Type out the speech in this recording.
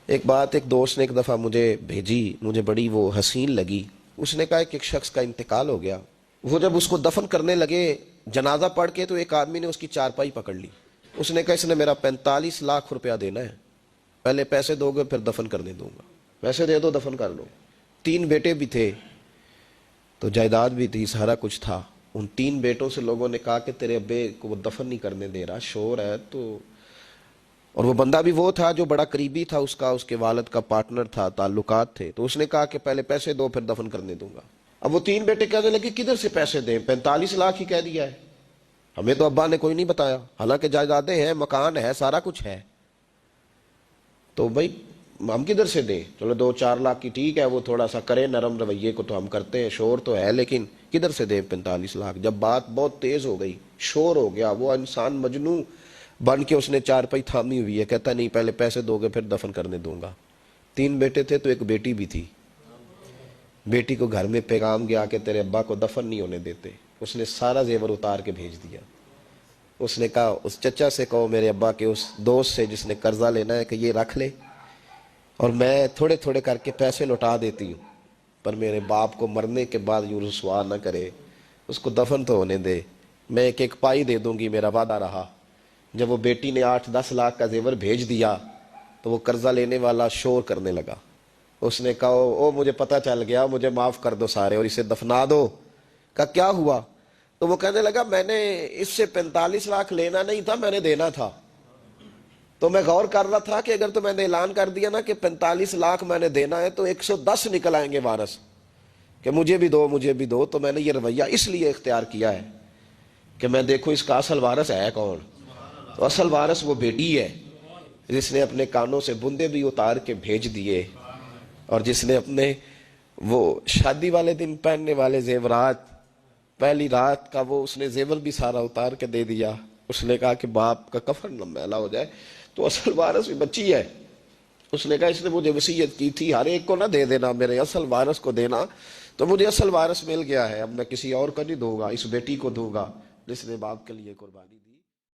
ایک بات ایک دوست نے ایک دفعہ مجھے بھیجی، مجھے بڑی وہ حسین لگی۔ اس نے کہا کہ ایک شخص کا انتقال ہو گیا، وہ جب اس کو دفن کرنے لگے جنازہ پڑھ کے، تو ایک آدمی نے اس کی چارپائی پکڑ لی۔ اس نے کہا اس نے میرا 45 لاکھ روپیہ دینا ہے، پہلے پیسے دو گے پھر دفن کرنے دوں گا، پیسے دے دو دفن کر لو۔ 3 بیٹے بھی تھے تو جائیداد بھی تھی، سارا کچھ تھا۔ ان 3 بیٹوں سے لوگوں نے کہا کہ تیرے ابے کو وہ دفن نہیں کرنے دے رہا، شور ہے تو، اور وہ بندہ بھی وہ تھا جو بڑا قریبی تھا اس کا، اس کے والد کا پارٹنر تھا، تعلقات تھے، تو اس نے کہا کہ پہلے پیسے دو پھر دفن کرنے دوں گا۔ اب وہ 3 بیٹے کہنے لگے کدھر سے پیسے دیں، 45 لاکھ ہی کہہ دیا ہے، ہمیں تو ابا نے کوئی نہیں بتایا، حالانکہ جائیدادیں ہیں، مکان ہے، سارا کچھ ہے، تو بھائی ہم کدھر سے دیں؟ چلو 2-4 لاکھ کی ٹھیک ہے، وہ تھوڑا سا کرے نرم رویے کو تو ہم کرتے ہیں، شور تو ہے، لیکن کدھر سے دیں 45 لاکھ؟ جب بات بہت تیز ہو گئی، شور ہو گیا، وہ انسان مجنوں بن کے اس نے چارپائی تھامی ہوئی ہے، کہتا نہیں پہلے پیسے دو گے پھر دفن کرنے دوں گا۔ 3 بیٹے تھے تو ایک بیٹی بھی تھی، بیٹی کو گھر میں پیغام گیا کہ تیرے ابا کو دفن نہیں ہونے دیتے، اس نے سارا زیور اتار کے بھیج دیا۔ اس نے کہا اس چچا سے کہو میرے ابا کے اس دوست سے جس نے قرضہ لینا ہے کہ یہ رکھ لے، اور میں تھوڑے تھوڑے کر کے پیسے لوٹا دیتی ہوں، پر میرے باپ کو مرنے کے بعد یوں رسوا نہ کرے، اس کو دفن تو ہونے دے، میں ایک ایک پائی دے دوں گی، میرا وعدہ رہا۔ جب وہ بیٹی نے 8-10 لاکھ کا زیور بھیج دیا تو وہ قرضہ لینے والا شور کرنے لگا۔ اس نے کہا او مجھے پتہ چل گیا، مجھے معاف کر دو سارے اور اسے دفنا دو۔ کہا کیا ہوا؟ تو وہ کہنے لگا میں نے اس سے 45 لاکھ لینا نہیں تھا، میں نے دینا تھا، تو میں غور کر رہا تھا کہ اگر تو میں نے اعلان کر دیا نا کہ 45 لاکھ میں نے دینا ہے تو 110 نکل آئیں گے وارث کہ مجھے بھی دو مجھے بھی دو، تو میں نے یہ رویہ اس لیے اختیار کیا ہے کہ میں دیکھوں اس کا اصل وارث ہے کون۔ تو اصل وارث وہ بیٹی ہے جس نے اپنے کانوں سے بندے بھی اتار کے بھیج دیے، اور جس نے اپنے وہ شادی والے دن پہننے والے زیورات، پہلی رات کا وہ اس نے زیور بھی سارا اتار کے دے دیا۔ اس نے کہا کہ باپ کا کفن نہ میلا ہو جائے، تو اصل وارث بھی بچی ہے۔ اس نے کہا اس نے مجھے وصیت کی تھی ہر ایک کو نہ دے دینا، میرے اصل وارث کو دینا، تو مجھے اصل وارث مل گیا ہے، اب میں کسی اور کو نہیں دوں گا، اس بیٹی کو دوں گا جس نے باپ کے لیے قربانی دی۔